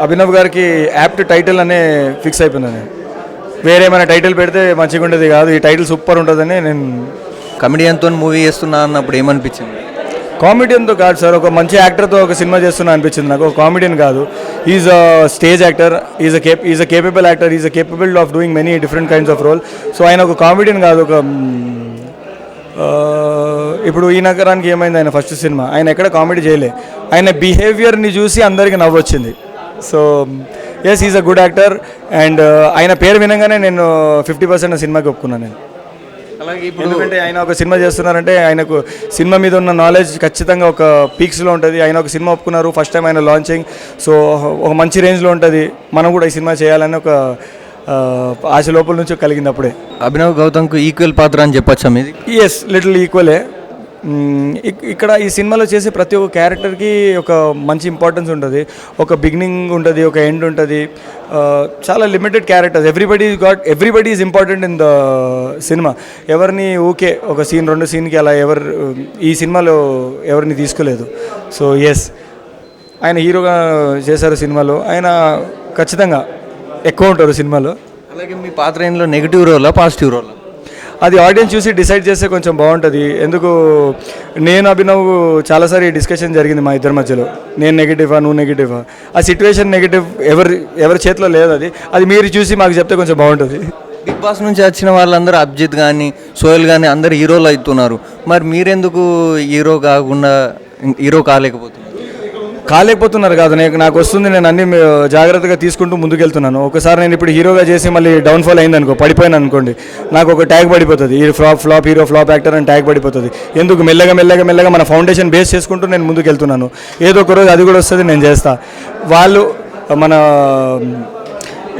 అభినవ్ గారికి apt title అనే fix అయిపోయింది. వేరే ఏమైనా టైటిల్ పెడితే మంచిగా ఉండేది కాదు, ఈ టైటిల్ సూపర్ ఉంటుందని నేను. కమెడియన్తో మూవీ చేస్తున్నా అన్నప్పుడు ఏమనిపించింది? కామెడియన్తో కాదు సార్, ఒక మంచి యాక్టర్తో ఒక సినిమా చేస్తున్నా అనిపించింది నాకు. కామెడియన్ కాదు, is a stage actor, is a capable actor, is a capable of doing many different kinds of role. So ఆయన ఒక కామెడియన్ కాదు, ఒక ఇప్పుడు ఈ నగరానికి ఏమైంది, ఆయన ఫస్ట్ సినిమా ఆయన ఎక్కడ కామెడీ చేయలే, ఆయన బిహేవియర్ని చూసి అందరికీ నవ్వొచ్చింది. So yes, is a good actor and ఆయన పేరు వినగానే నేను 50% సినిమాకి ఒప్పుకున్నాను నేను. అలాగే ఇప్పుడు ఎందుకంటే ఆయన ఒక సినిమా చేస్తున్నారంటే ఆయనకు సినిమా మీద ఉన్న నాలెడ్జ్ ఖచ్చితంగా ఒక పీక్స్లో ఉంటుంది. ఆయన ఒక సినిమా ఒప్పుకున్నారు, ఫస్ట్ టైం ఆయన లాంచింగ్, సో ఒక మంచి రేంజ్లో ఉంటుంది. మనం కూడా ఈ సినిమా చేయాలని ఒక ఆశ లోపల నుంచి కలిగింది అప్పుడే. అభినవ్ గౌతమ్కు ఈక్వల్ పాత్ర అని చెప్పొచ్చా మీది? ఎస్, లిటిల్ ఈక్వలే. ఇక్కడ ఈ సినిమాలో చేసే ప్రతి ఒక్క క్యారెక్టర్కి ఒక మంచి ఇంపార్టెన్స్ ఉంటుంది, ఒక బిగినింగ్ ఉంటుంది, ఒక ఎండ్ ఉంటుంది. చాలా limited characters, everybody is important in the cinema. ఎవరిని ఊకే ఒక సీన్ 2 సీన్కి అలా ఈ సినిమాలో ఎవరిని తీసుకోలేదు. సో ఎస్, ఆయన హీరోగా చేశారు సినిమాలో, ఆయన ఖచ్చితంగా ఎక్కువ ఉంటారు సినిమాలో. అలాగే మీ పాత్ర ఏంలో నెగిటివ్ రోలా పాజిటివ్ రోలా? అది ఆడియన్స్ చూసి డిసైడ్ చేస్తే కొంచెం బాగుంటుంది. ఎందుకు నేను అభినవ్ చాలాసారి డిస్కషన్ జరిగింది మా ఇద్దరి మధ్యలో, నేను నెగిటివా నువ్వు నెగిటివా, ఆ సిచ్యువేషన్ నెగిటివ్ ఎవరి చేతిలో లేదు. అది మీరు చూసి మాకు చెప్తే కొంచెం బాగుంటుంది. బిగ్ బాస్ నుంచి వచ్చిన వాళ్ళందరూ అభిజిత్ కానీ సోహెల్ కానీ అందరు హీరోలు అవుతున్నారు, మరి మీరెందుకు హీరో కాలేకపోతున్నారు? కాదు, నాకు వస్తుంది, నేను అన్ని జాగ్రత్తగా తీసుకుంటూ ముందుకెళ్తున్నాను. ఒకసారి నేను ఇప్పుడు హీరోగా చేసి మళ్ళీ డౌన్ఫాల్ అయింది అనుకో, పడిపోయాను అనుకోండి, నాకు ఒక ట్యాగ్ పడిపోతుంది, ఈ హీరో ఫ్లాప్ యాక్టర్ అని ట్యాగ్ పడిపోతుంది. ఎందుకు మెల్లగా మన ఫౌండేషన్ బేస్ చేసుకుంటూ నేను ముందుకెళ్తున్నాను. ఏదో ఒక రోజు అది కూడా వస్తుంది, నేను చేస్తా. వాళ్ళు మన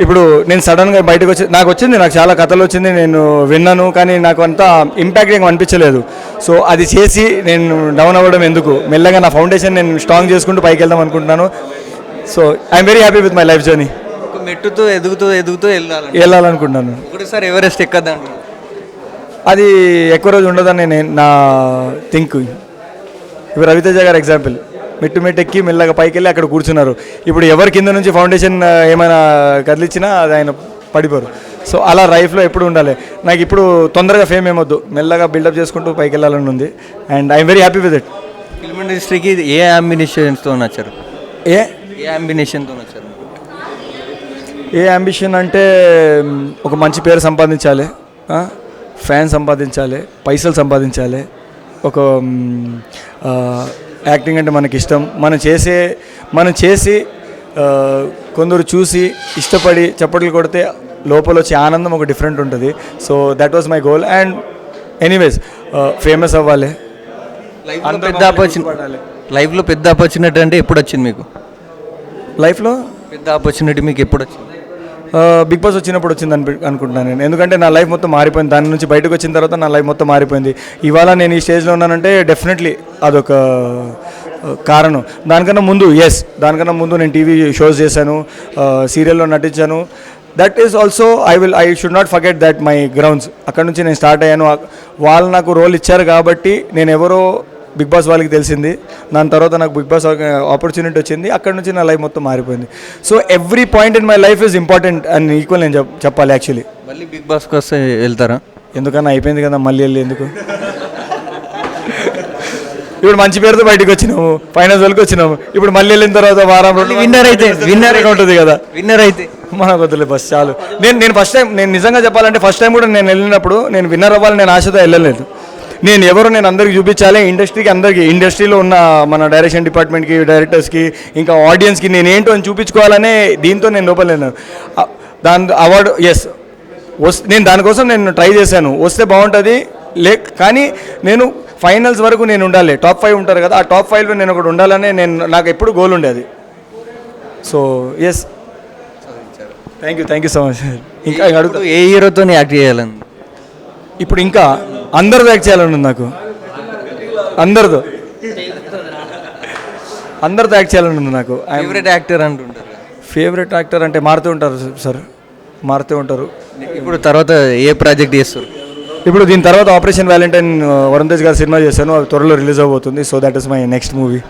ఇప్పుడు నేను సడన్గా బయటకు నాకు చాలా కథలు వచ్చింది, నేను విన్నాను, కానీ నాకు అంత ఇంపాక్ట్ ఏం అనిపించలేదు. సో అది చేసి నేను డౌన్ అవ్వడం ఎందుకు, మెల్లగా నా ఫౌండేషన్ నేను స్ట్రాంగ్ చేసుకుంటూ పైకి వెళ్దాం అనుకుంటున్నాను. So I'm very happy with my life journey. ఒక మెట్టుతో ఎదుగుతూ వెళ్ళాలనుకుంటున్నాను. ఒకసారి ఎవరెస్ట్ ఎక్కద్దండి, అది ఎక్కువ రోజు ఉండదని నా థింక్. ఇప్పుడు రవితేజ గారు ఎగ్జాంపుల్, మెట్టు ఎక్కి మెల్లగా పైకి వెళ్ళి అక్కడ కూర్చున్నారు. ఇప్పుడు ఎవరి కింద నుంచి ఫౌండేషన్ ఏమైనా కదిలిచ్చినా అది ఆయన పడిపోరు. సో అలా లైఫ్లో ఎప్పుడు ఉండాలి. నాకు ఇప్పుడు తొందరగా ఫేమ్ ఏమొద్దు, మెల్లగా బిల్డప్ చేసుకుంటూ పైకి వెళ్ళాలని ఉంది and I'm very happy with it. Film ఇండస్ట్రీకి ఏ అంబిషన్తో నచ్చారు? ఏ అంబిషన్తో నచ్చారు? ఏ అంబిషన్ అంటే ఒక మంచి పేరు సంపాదించాలి, ఫ్యాన్ సంపాదించాలి, పైసలు సంపాదించాలి. ఒక యాక్టింగ్ అంటే మనకి ఇష్టం, మనం చేసి కొందరు చూసి ఇష్టపడి చప్పట్లు కొడితే లోపల వచ్చే ఆనందం ఒక డిఫరెంట్ ఉంటుంది. So that was my goal and anyways famous అవ్వాలి. లైఫ్లో పెద్ద ఆపర్చునిటీ అంటే ఎప్పుడు వచ్చింది మీకు? లైఫ్లో పెద్ద ఆపర్చునిటీ మీకు ఎప్పుడు వచ్చింది? బిగ్ బాస్ వచ్చినప్పుడు వచ్చింది అనుకుంటున్నాను నేను. ఎందుకంటే నా లైఫ్ మొత్తం మారిపోయింది, దాని నుంచి బయటకు వచ్చిన తర్వాత నా లైఫ్ మొత్తం మారిపోయింది. ఇవాళ నేను ఈ స్టేజ్లో ఉన్నానంటే డెఫినెట్లీ అదొక కారణం. దానికన్నా ముందు నేను టీవీ షోస్ చేశాను, సీరియల్లో నటించాను. That is also I should not forget that my grounds. అక్కడ నుంచి నేను స్టార్ట్ అయ్యాను. వాళ్ళు నాకు రోల్ ఇచ్చారు కాబట్టి నేను ఎవరో బిగ్ బాస్ వాళ్ళకి తెలిసింది, దాని తర్వాత నాకు బిగ్ బాస్ ఆపర్చునిటీ వచ్చింది, అక్కడ నుంచి నా లైఫ్ మొత్తం మారిపోయింది. So every point in my life is important and equal నేను చెప్పాలి యాక్చువల్లీ. మళ్ళీ బిగ్ బాస్కి వస్తే వెళ్తారా? ఎందుకన్నా అయిపోయింది కదా, మళ్ళీ వెళ్ళి ఎందుకు? ఇప్పుడు మంచి పేరుతో బయటకు వచ్చినాము, ఫైనల్స్ వరకు వచ్చినాము, ఇప్పుడు మళ్ళీ వెళ్ళిన తర్వాత వారం విన్నర్ ఉంటుంది కదా, విన్నర్ అయితే మనకు వద్దులే బస్ చాలు. నేను ఫస్ట్ టైం, నేను నిజంగా చెప్పాలంటే ఫస్ట్ టైం కూడా నేను వెళ్ళినప్పుడు నేను విన్నర్ అవ్వాలని నేను ఆశతో వెళ్ళలేదు. నేను అందరికి చూపించాలి, ఇండస్ట్రీలో ఉన్న మన డైరెక్షన్ డిపార్ట్మెంట్కి, డైరెక్టర్స్కి, ఇంకా ఆడియన్స్కి నేనేంటో అని చూపించుకోవాలనే దీంతో నేను లోపలేను. దాని అవార్డు నేను దానికోసం నేను ట్రై చేశాను, వస్తే బాగుంటుంది. కానీ నేను ఫైనల్స్ వరకు నేను ఉండాలి, టాప్ 5 ఉంటారు కదా, ఆ టాప్ 5లో నేను ఒకటి ఉండాలనే నాకు ఎప్పుడు గోల్ ఉండేది. So yes, thank you so much. ఇంకా అడుగుతా, ఏ హీరోతో యాక్ట్ చేయాలని? ఇప్పుడు ఇంకా అందరితో యాక్ట్ చేయాలని ఉంది నాకు, అందరితో యాక్ట్ చేయాలని ఉంది నాకు. ఫేవరెట్ యాక్టర్ అంటే మారుతూ ఉంటారు సార్, మారుతూ ఉంటారు. ఇప్పుడు తర్వాత ఏ ప్రాజెక్ట్ చేస్తారు? ఇప్పుడు దీని తర్వాత ఆపరేషన్ వ్యాలంటైన్ వరుణ్ తేజ్ గారి సినిమా చేశాను, అది త్వరలో రిలీజ్ అవబోతుంది. So that is my next movie.